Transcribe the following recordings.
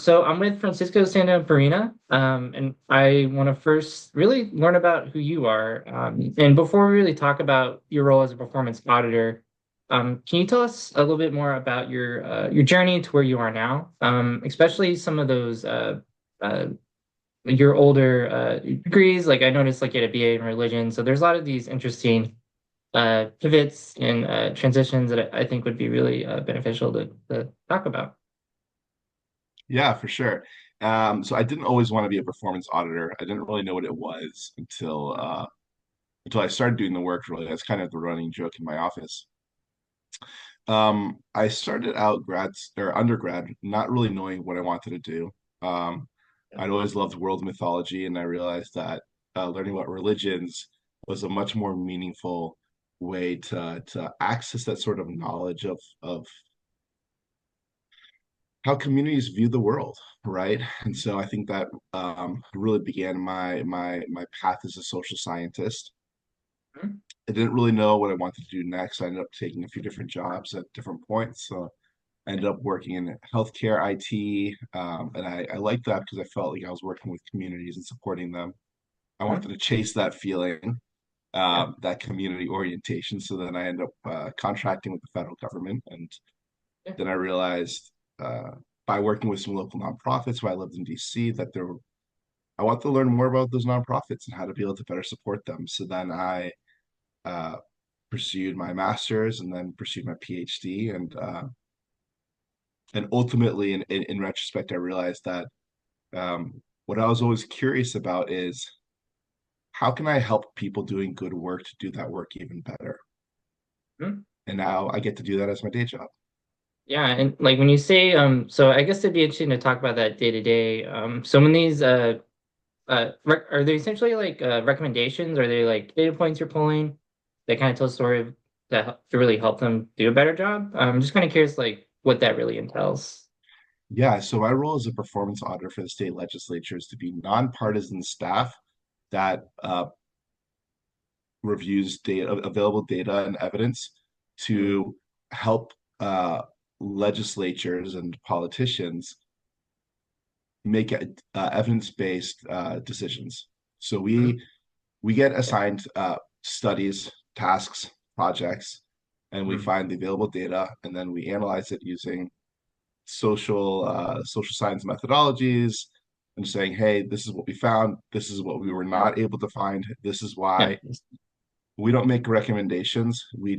So I'm with Francisco Santamarina, and I want to first really learn about who you are. And before we really talk about your role as a performance auditor, can you tell us a little bit more about your journey to where you are now, especially some of those uh, your older degrees? Like I noticed, like you had a BA in religion, so there's a lot of these interesting pivots and transitions that I think would be really beneficial to talk about. Yeah, for sure. So I didn't always want to be a performance auditor. I didn't really know what it was until I started doing the work. Really, that's kind of the running joke in my office. I started out grad or undergrad, not really knowing what I wanted to do. Um, I'd always loved world mythology, and I realized that learning about religions was a much more meaningful way to access that sort of knowledge of how communities view the world, right? And so I think that really began my path as a social scientist. Mhm. I didn't really know what I wanted to do next. I ended up taking a few different jobs at different points. So I ended up working in healthcare IT, and I liked that because I felt like I was working with communities and supporting them. I wanted Mhm. to chase that feeling, Yeah. that community orientation. So then I ended up contracting with the federal government, and Yeah. then I realized uh, by working with some local nonprofits while I lived in DC that I want to learn more about those nonprofits and how to be able to better support them. So then I uh, pursued my master's and then pursued my PhD, and ultimately, in retrospect, I realized that what I was always curious about is how can I help people doing good work to do that work even better? Mhm. And now I get to do that as my day job. Yeah, and like when you say so I guess it'd be interesting to talk about that day to day. So when these rec are they essentially like recommendations? Are they like data points you're pulling that kind of tell a story to really help them do a better job? I'm just kind of curious like what that really entails. Yeah, so my role as a performance auditor for the state legislature is to be nonpartisan staff that reviews data, available data and evidence to help legislatures and politicians make evidence-based decisions. So Mhm. we get Yeah. assigned studies, tasks, projects, and we Mhm. find the available data, and then we analyze it using social science methodologies and saying, hey, this is what we found, this is what we were not able to find, this is Yeah. why. We don't make recommendations. We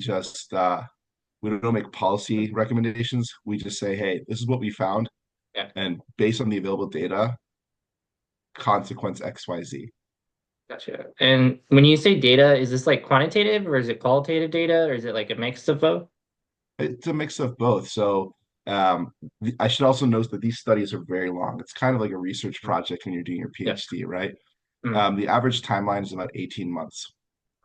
don't make policy recommendations. We just say, hey, this is what we found, Yeah. and based on the available data, consequence XYZ. Gotcha. And when you say data, is this like quantitative or is it qualitative data or is it like a mix of both? It's a mix of both. So I should also note that these studies are very long. It's kind of like a research Mhm. project when you're doing your Yeah. PhD, right? Mm. The average timeline is about 18 months.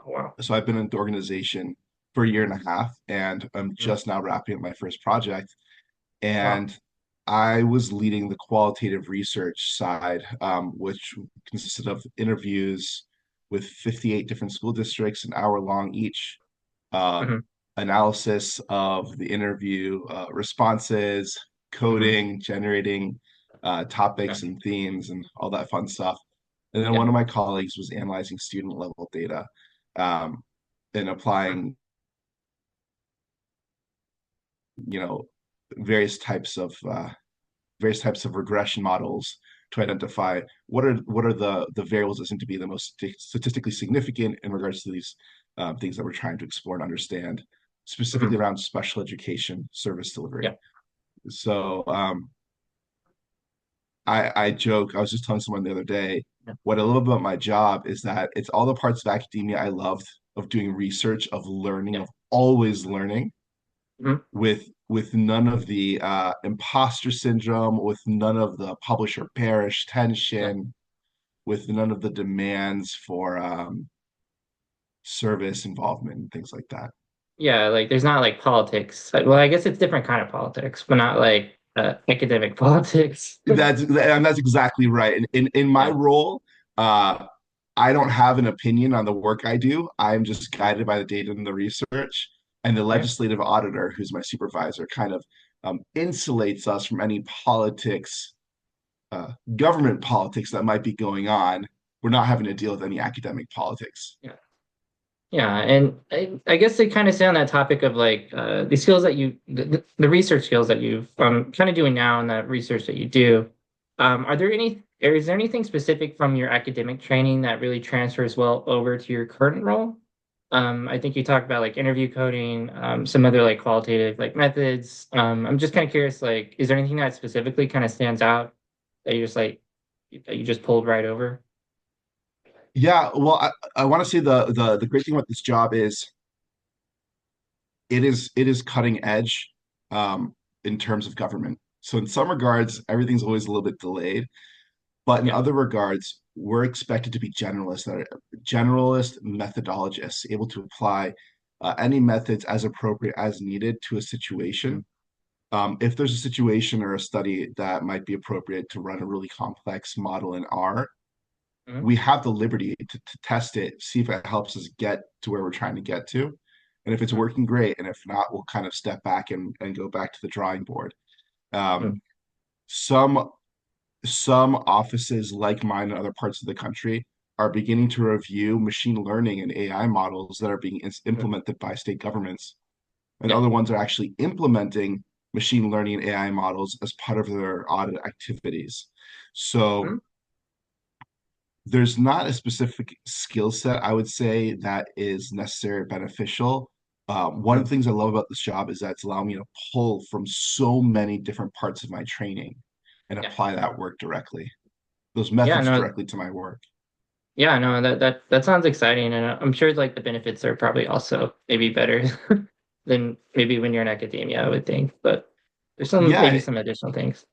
Oh, wow. So I've been in the organization for a year and a half, and I'm Mm. just now wrapping up my first project. Wow. And I was leading the qualitative research side, which consisted of interviews with 58 different school districts, an hour long each, um, Hmm. analysis of the interview responses, Hmm. coding, generating Yeah. topics and themes, and all that fun stuff. And then Yeah. one of my colleagues was analyzing student level data um, and Mm. applying, you know, various types of regression models to identify what are the variables that seem to be the most statistically significant in regards to these things that we're trying to explore and understand, specifically Mhm. around special education service Yeah. delivery. So I joke. I was just telling someone the other day Yeah. what I love about my job is that it's all the parts of academia I loved of doing research, of learning, Yeah. of always learning Mhm. with none of the imposter syndrome, with none of the publisher perish Yeah. tension, with none of the demands for service involvement and things like that. Yeah, like there's not like politics. Well, I guess it's different kind of politics, but not like academic politics. That's exactly right. In my Yeah. role, uh, I don't have an opinion on the work I do. I'm just guided by the data and the research. And the Yeah. legislative auditor, who's my supervisor, kind of insulates us from any politics government politics that might be going on. We're not having to deal with any academic politics. Yeah. Yeah, and I guess they kind of stay on that topic of like the skills that the research skills that you've kind of doing now and that research that you do. Are there any, or is there anything specific from your academic training that really transfers well over to your current role? I think you talked about like interview coding, some other like qualitative like methods. I'm just kind of curious, like, is there anything that specifically kind of stands out that you just like that you just pulled right over? Yeah, well, I want to say the great thing about this job is it is cutting edge um, in terms of government. So in some regards, everything's always a little bit delayed, but in Yeah. other regards, we're expected to be generalists, that are generalist methodologists, able to apply any methods as appropriate as needed to a situation. If there's a situation or a study that might be appropriate to run a really complex model in R, Mhm. we have the liberty to test it, see if it helps us get to where we're trying to get to. And if it's Mhm. working, great. And if not, we'll kind of step back and go back to the drawing board. Um, Mhm. some some offices like mine in other parts of the country are beginning to review machine learning and AI models that are being Mhm. implemented by state governments. And Yeah. other ones are actually implementing machine learning and AI models as part of their audit activities. So Mhm. there's not a specific skill set I would say that is necessary or beneficial. One of Mhm. the things I love about this job is that it's allowing me to pull from so many different parts of my training and Yeah. apply that work directly, those Yeah, methods no, directly to my work. yeah, no, that sounds exciting, and I'm sure like the benefits are probably also maybe better than maybe when you're in academia, I would think. But there's some maybe Yeah, some additional things.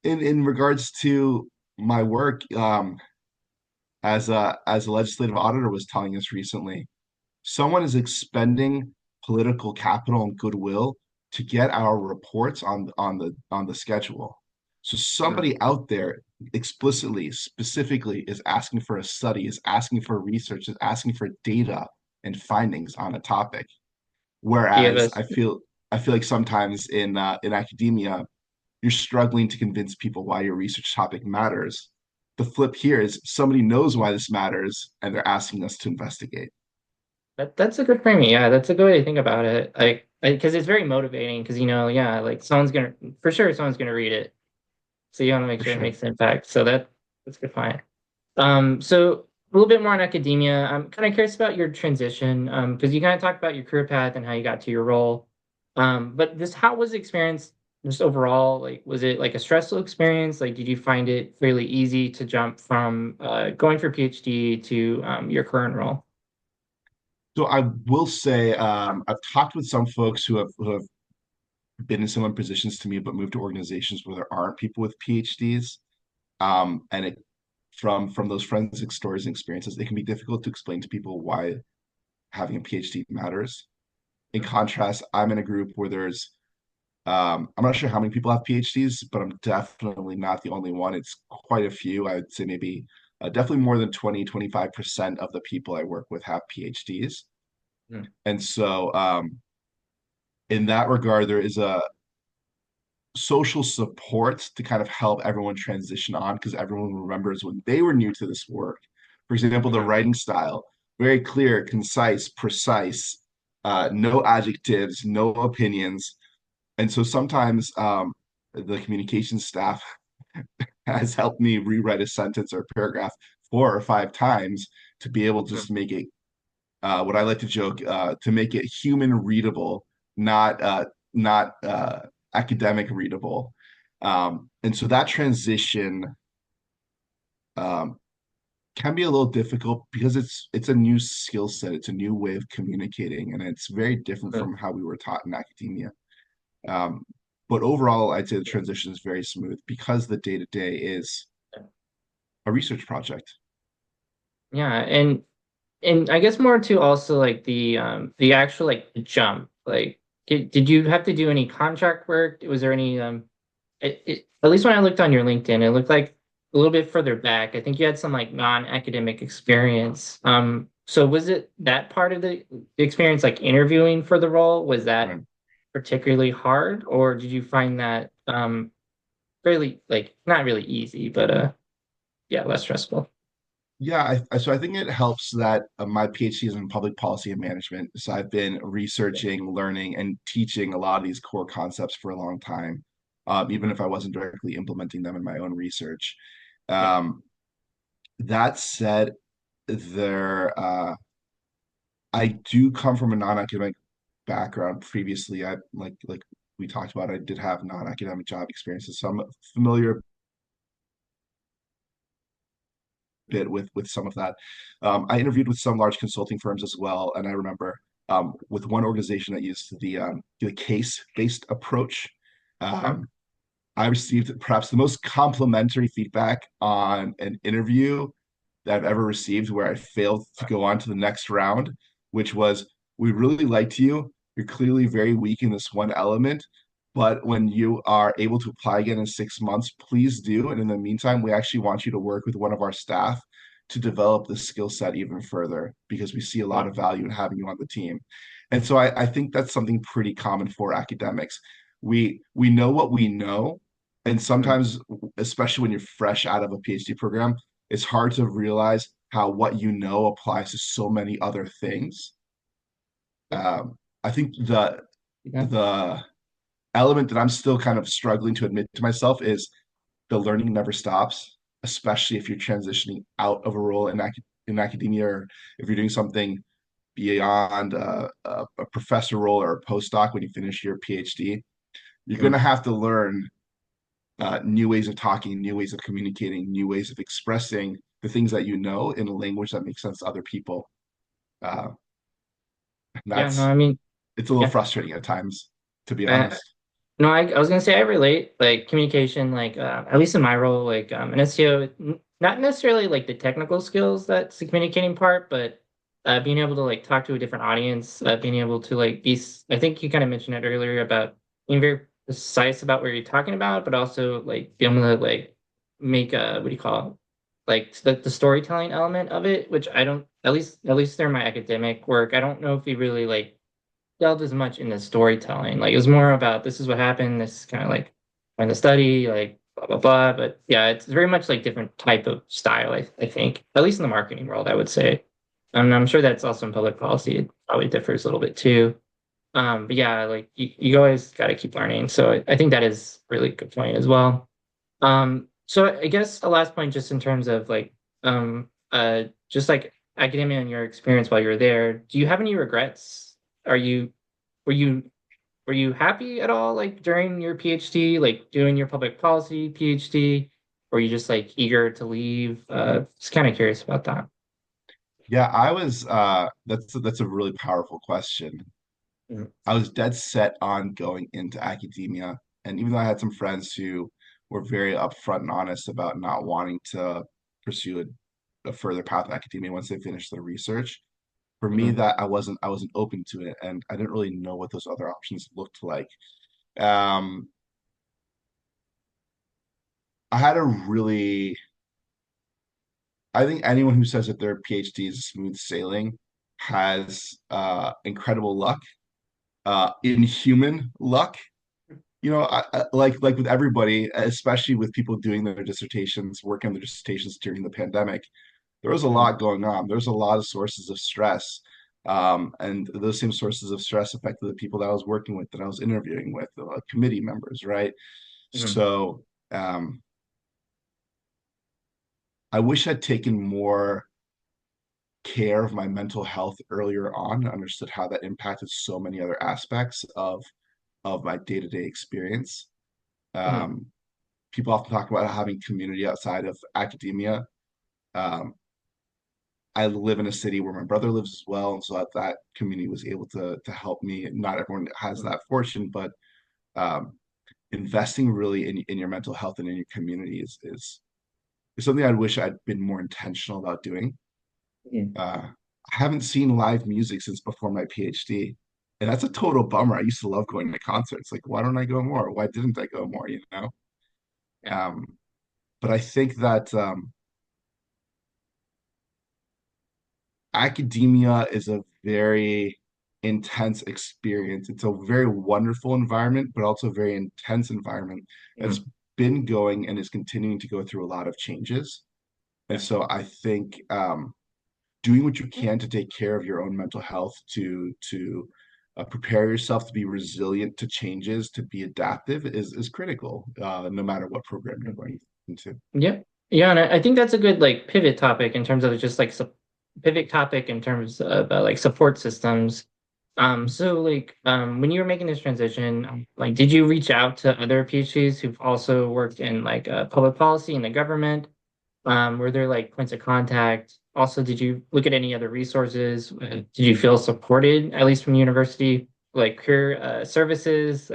in regards to my work, as a legislative auditor was telling us recently, someone is expending political capital and goodwill to get our reports on the schedule. So Mhm. somebody out there explicitly, specifically is asking for a study, is asking for research, is asking for data and findings on a topic. Do you have Whereas a I feel like sometimes in academia, you're struggling to convince people why your research topic matters. The flip here is somebody knows why this matters and they're asking us to investigate. that's a good framing. Yeah, that's a good way to think about it. Like, because it's very motivating. Because yeah, like someone's gonna for sure someone's gonna read it, so you want to make For sure it sure. makes an impact. So that's a good point. So a little bit more on academia. I'm kind of curious about your transition, because you kind of talked about your career path and how you got to your role. But just how was the experience just overall? Like, was it like a stressful experience? Like, did you find it fairly easy to jump from going for PhD to your current role? So I will say I've talked with some folks who have been in similar positions to me, but moved to organizations where there aren't people with PhDs. And from those forensic stories and experiences, it can be difficult to explain to people why having a PhD matters. In contrast, I'm in a group where there's I'm not sure how many people have PhDs, but I'm definitely not the only one. It's quite a few. I would say maybe definitely more than 20-25% of the people I work with have PhDs. Mhm. And so in that regard, there is a social support to kind of help everyone transition on because everyone remembers when they were new to this work. For example, the Mhm. writing style, very clear, concise, precise, no adjectives, no opinions. And so sometimes the communications staff has helped me rewrite a sentence or paragraph 4 or 5 times to be able to Mhm. just make it what I like to joke to make it human readable, not academic readable. And so that transition um, can be a little difficult because it's a new skill set, it's a new way of communicating, and it's very different Mhm. from how we were taught in academia. Um, but overall, I'd say the transition is very smooth because the day to day is a research project. Yeah, and I guess more to also like the actual like jump. Like, did you have to do any contract work? Was there any at least when I looked on your LinkedIn, it looked like a little bit further back. I think you had some like non-academic experience. So was it that part of the experience, like interviewing for the role? Was that Right. particularly hard, or did you find that fairly like not really easy, but yeah, less stressful. Yeah, so I think it helps that my PhD is in public policy and management. So I've been researching, learning, and teaching a lot of these core concepts for a long time, even if I wasn't directly implementing them in my own research. Yeah. Um, that said, there I do come from a non-academic background. Previously, I like we talked about, I did have non-academic job experiences, so I'm familiar bit with some of that. I interviewed with some large consulting firms as well, and I remember with one organization that used the case-based approach. Huh? Um, I received perhaps the most complimentary feedback on an interview that I've ever received where I failed to go on to the next round, which was, we really liked you. You're clearly very weak in this one element, but when you are able to apply again in 6 months, please do. And in the meantime, we actually want you to work with one of our staff to develop the skill set even further because we see a lot Wow. of value in having you on the team. And so I think that's something pretty common for academics. We know what we know, and Mhm. sometimes, especially when you're fresh out of a PhD program, it's hard to realize how what you know applies to so many other things. I think Yeah. the element that I'm still kind of struggling to admit to myself is the learning never stops, especially if you're transitioning out of a role in academia, or if you're doing something beyond a professor role or a postdoc when you finish your PhD. You're going Mhm. to have to learn new ways of talking, new ways of communicating, new ways of expressing the things that you know in a language that makes sense to other people. Uh, Yeah, no, that's I mean, it's a little yeah. frustrating at times, to be Uh, honest. no, I was gonna say I relate, like communication, like at least in my role, like in SEO, not necessarily like the technical skills that's the communicating part, but being able to like talk to a different audience, being able to like I think you kind of mentioned it earlier about being very precise about what you're talking about, but also like being able to like make what do you call it? Like the storytelling element of it, which I don't, at least during my academic work, I don't know if we really like delved as much into storytelling. Like it was more about this is what happened. This is kind of like in the study, like blah blah blah. But yeah, it's very much like different type of style. I think at least in the marketing world, I would say. And I'm sure that's also in public policy. It probably differs a little bit too. But yeah, like you always got to keep learning. So I think that is a really good point as well. So I guess a last point, just in terms of like, just like academia and your experience while you were there, do you have any regrets? Are you were you were you happy at all like during your PhD, like doing your public policy PhD? Or were you just like eager to leave? Just kind of curious about that. Yeah, I was that's a really powerful question. Mhm. I was dead set on going into academia, and even though I had some friends who were very upfront and honest about not wanting to pursue a further path in academia once they finished their research, for me Mhm. that I wasn't open to it, and I didn't really know what those other options looked like. Um, I had a really I think anyone who says that their PhD is smooth sailing has incredible luck, inhuman luck. Like with everybody, especially with people doing their dissertations, working on their dissertations during the pandemic, there was a Mhm. lot going on. There was a lot of sources of stress. And those same sources of stress affected the people that I was working with, that I was interviewing with, committee members, right? Mhm. So I wish I'd taken more care of my mental health earlier on, understood how that impacted so many other aspects of my day-to-day experience. Mhm. Um, People often talk about having community outside of academia. Um, I live in a city where my brother lives as well, and so that community was able to help me. Not everyone has Mhm. that fortune, but um, investing really in your mental health and in your community is something I wish I'd been more intentional about doing. Mhm. I haven't seen live music since before my PhD, and that's a total bummer. I used to love going to concerts. Like, why don't I go more? Why didn't I go more? Yeah. Um, but I think that academia is a very intense experience. It's a very wonderful environment, but also a very intense environment. It's Mhm. been going and is continuing to go through a lot of changes. And Yeah. so I think doing what you can to take care of your own mental health, to prepare yourself to be resilient to changes, to be adaptive is critical, no matter what program you're going into. Yeah. Yeah, and I think that's a good like pivot topic in terms of just like pivot topic in terms of like support systems. So like when you were making this transition, like did you reach out to other PhDs who've also worked in like public policy in the government? Were there like points of contact? Also, did you look at any other resources? Did you feel supported, at least from university, like career services?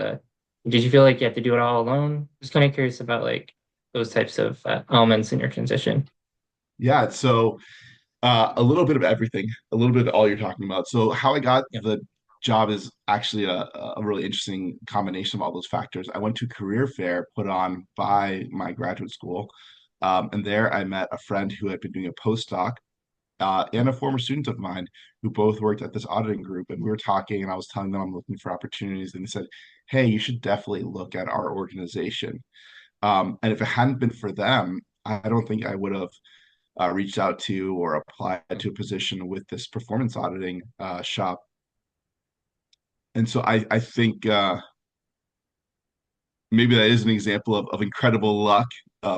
Did you feel like you had to do it all alone? Just kind of curious about like those types of elements in your transition. Yeah, so a little bit of everything, a little bit of all you're talking about. So how I got Yeah. the job is actually a really interesting combination of all those factors. I went to a career fair put on by my graduate school, and there I met a friend who had been doing a postdoc, and a former student of mine who both worked at this auditing group. And we were talking, and I was telling them I'm looking for opportunities, and they said, "Hey, you should definitely look at our organization." And if it hadn't been for them, I don't think I would have reached out to or applied to a position with this performance auditing shop. And so I think maybe that is an example of incredible luck,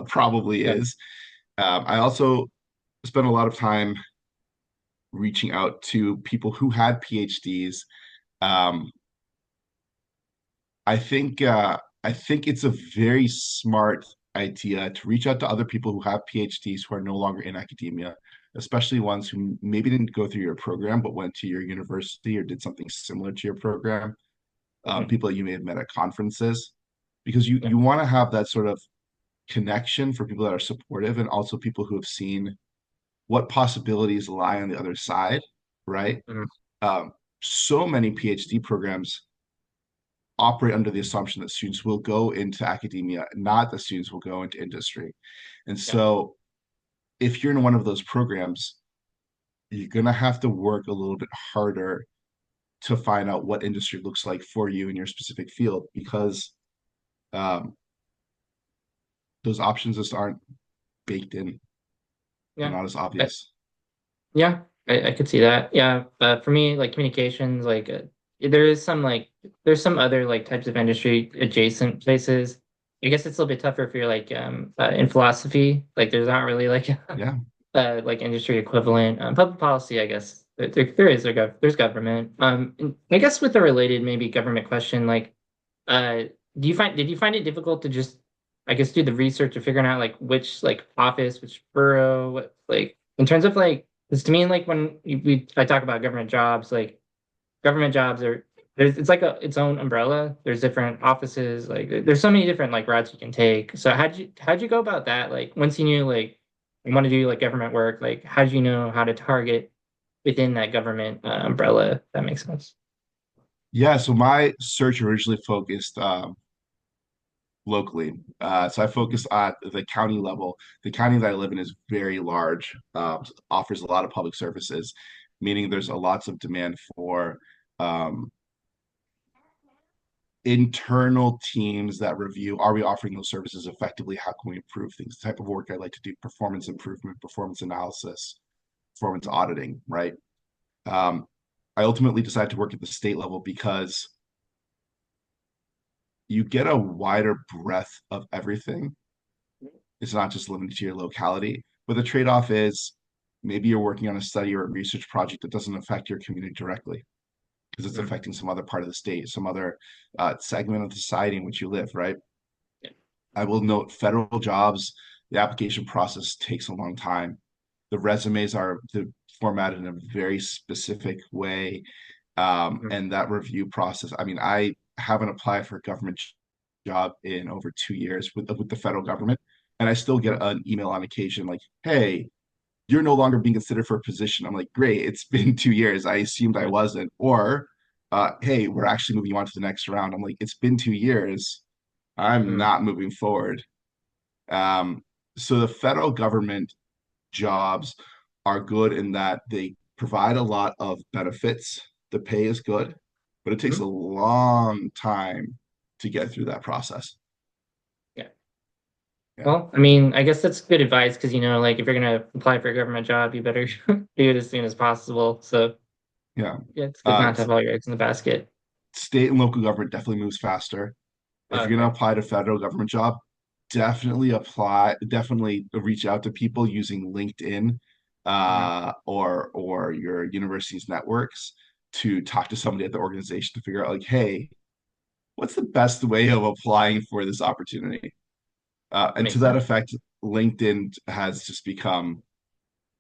probably Yeah. is. I also spent a lot of time reaching out to people who had PhDs. Um, I think it's a very smart idea to reach out to other people who have PhDs who are no longer in academia, especially ones who maybe didn't go through your program but went to your university or did something similar to your program. Mhm. People that you may have met at conferences, because Yeah. you want to have that sort of connection for people that are supportive and also people who have seen what possibilities lie on the other side, right? Mhm. Um, so many PhD programs operate under the assumption that students will go into academia, not that students will go into industry. And Yeah. so if you're in one of those programs, you're going to have to work a little bit harder to find out what industry looks like for you in your specific field because um, those options just aren't baked in. They're Yeah. not as Uh, obvious. Yeah, I could see that. Yeah, for me, like communications, like there is some like there's some other like types of industry adjacent places. I guess it's a little bit tougher if you're like in philosophy. Like there's not really like Yeah. like industry equivalent. Public policy, I guess there is there's government. And I guess with a related maybe government question, like uh, did you find it difficult to just, I guess, do the research of figuring out like which like office, which borough, what like in terms of like, because to me, like when I talk about government jobs, like government jobs are it's like its own umbrella. There's different offices, like there's so many different like routes you can take. So how'd you go about that? Like once you knew like you want to do like government work, like how did you know how to target within that government umbrella? If that makes sense. Yeah. So my search originally focused locally. So I focused at the county level. The county that I live in is very large, offers a lot of public services, meaning there's a lots of demand for um, internal teams that review, are we offering those services effectively? How can we improve things? The type of work I like to do, performance improvement, performance analysis, performance auditing, right? Um, I ultimately decided to work at the state level because you get a wider breadth of everything. It's not just limited to your locality, but the trade-off is maybe you're working on a study or a research project that doesn't affect your community directly because it's Mm. affecting some other part of the state, some other segment of the society in which you live, right? Yeah. I will note federal jobs, the application process takes a long time. The resumes are formatted in a very specific way. Mhm. And that review process, I mean, I haven't applied for a government job in over 2 years with the federal government. And I still get Mhm. an email on occasion like, hey, you're no longer being considered for a position. I'm like, great, it's been 2 years. I assumed I wasn't. Or, hey, we're actually moving on to the next round. I'm like, it's been 2 years. I'm Mhm. not moving forward. Um, so the federal government jobs are good in that they provide a lot of benefits. The pay is good, but it takes a Mhm. long time to get through that process. Yeah. Yeah. Well, I mean, I guess that's good advice because, like if you're gonna apply for a government job, you better do it as soon as possible. So Yeah. yeah, it's good Uh, not to have all your eggs in the basket. State and local government definitely moves faster. If you're going Okay. to apply to federal government job, definitely reach out to people using LinkedIn Mhm. or your university's networks to talk to somebody at the organization to figure out like, hey, what's the best way of applying for this opportunity? That And to makes that sense. effect, LinkedIn has just become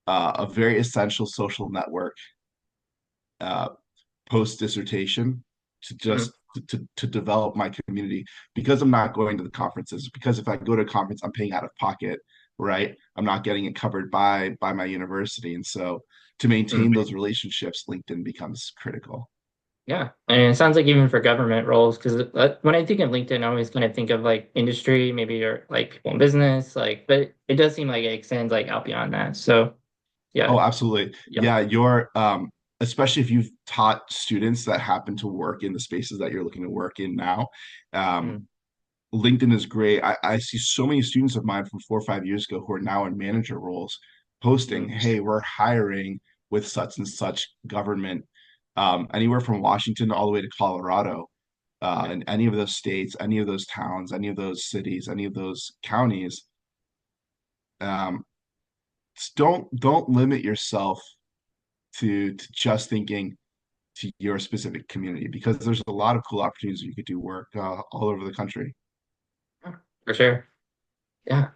a very essential social network uh, post dissertation to Mhm. to develop my community because I'm not going to the conferences. Because if I go to a conference, I'm paying out of pocket, right? I'm not getting it covered by my university, and so to Mhm. maintain those relationships, LinkedIn becomes critical. Yeah, and it sounds like even for government roles, because when I think of LinkedIn, I always kind of think of like industry, maybe or like people in business, like, but it does seem like it extends like out beyond that. So yeah, Oh, absolutely. yeah. Yeah, you're especially if you've taught students that happen to work in the spaces that you're looking to work in now. Um, Mm. LinkedIn is great. I see so many students of mine from 4 or 5 years ago who are now in manager roles posting, Mm. hey, we're hiring with such and such government, anywhere from Washington all the way to Colorado. Yeah. In any of those states, any of those towns, any of those cities, any of those counties. Um, don't limit yourself to just thinking to your specific community because there's a lot of cool opportunities you could do work all over the country. For sure. Yeah.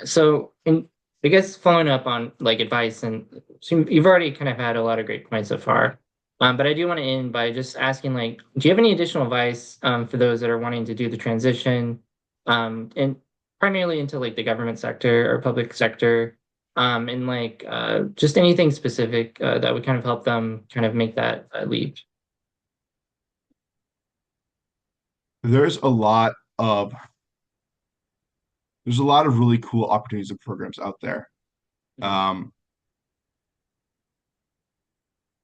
So I guess following up on like advice and so you've already kind of had a lot of great points so far. But I do want to end by just asking like, do you have any additional advice for those that are wanting to do the transition and primarily into like the government sector or public sector and like just anything specific that would kind of help them kind of make that leap? There's a lot of there's a lot of really cool opportunities and programs out there. Mhm. Um,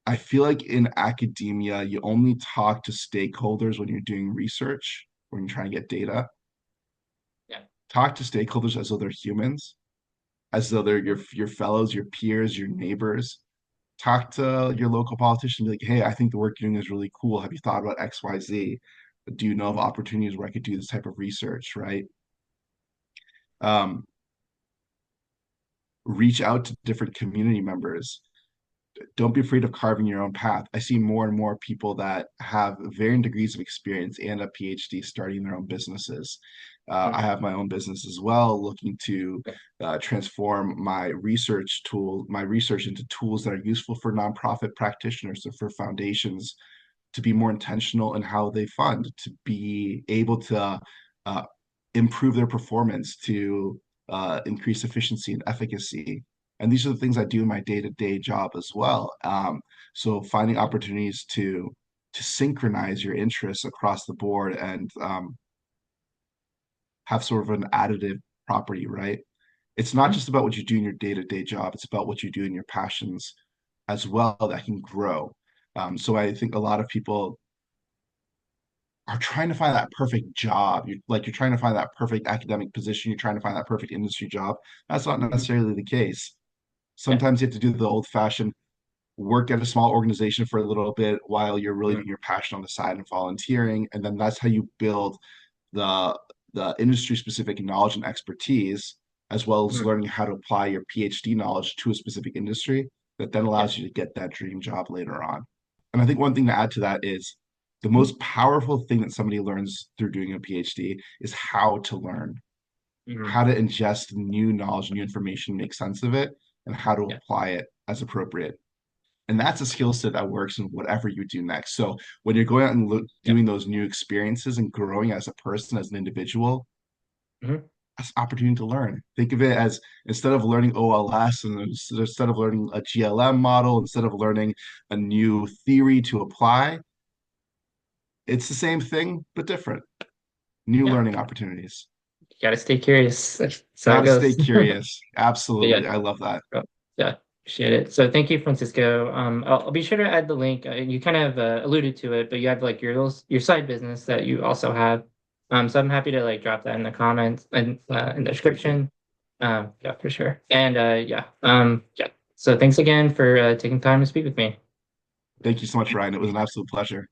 I feel like in academia, you only talk to stakeholders when you're doing research, when you're trying to get data. Yeah. Talk to stakeholders as though they're humans, as though they're Mhm. your fellows, your peers, your neighbors. Talk to your local politician, be like, hey, I think the work you're doing is really cool. Have you thought about XYZ? Do you know of opportunities where I could do this type of research, right? Um, Reach out to different community members. Don't be afraid of carving your own path. I see more and more people that have varying degrees of experience and a PhD starting their own businesses. I Mhm. have my own business as well, looking to Yeah. transform my research into tools that are useful for nonprofit practitioners or for foundations to be more intentional in how they fund, to be able to uh, improve their performance, to increase efficiency and efficacy. And these are the things I do in my day-to-day job as well. So finding opportunities to synchronize your interests across the board and have sort of an additive property, right? It's not Mhm. just about what you do in your day-to-day job, it's about what you do in your passions as well that can grow. So I think a lot of people are trying to find that perfect job. You're trying to find that perfect academic position. You're trying to find that perfect industry job. That's not Mhm. necessarily the case. Yeah. Sometimes you have to do the old-fashioned work at a small organization for a little bit while you're really Mhm. doing your passion on the side and volunteering, and then that's how you build the the industry-specific knowledge and expertise, as well as Mhm. learning how to apply your PhD knowledge to a specific industry that then Yeah. allows you to get that dream job later on. And I think one thing to add to that is the Mhm. most powerful thing that somebody learns through doing a PhD is how to learn, Mhm. how to ingest new knowledge, new information, make sense of it, and how to Yeah. apply it as appropriate. And that's a skill set that works in whatever you do next. So when you're going out and Yeah. doing those new experiences and growing as a person, as an individual, Mhm. that's an opportunity to learn. Think of it as instead of learning OLS and instead of learning a GLM model, instead of learning a new theory to apply, it's the same thing, but different. New Yeah. learning opportunities. You gotta stay curious. That's how Got it to stay goes. curious. But yeah, Absolutely. I love that. oh, yeah, appreciate it. So thank you, Francisco. I'll be sure to add the link. You kind of alluded to it, but you have like your side business that you also have. So I'm happy to like drop that in the comments and in the Thank you. description. Yeah, for sure. And yeah. So thanks again for taking time to speak with me. Thank you so much, Ryan. It was an absolute pleasure.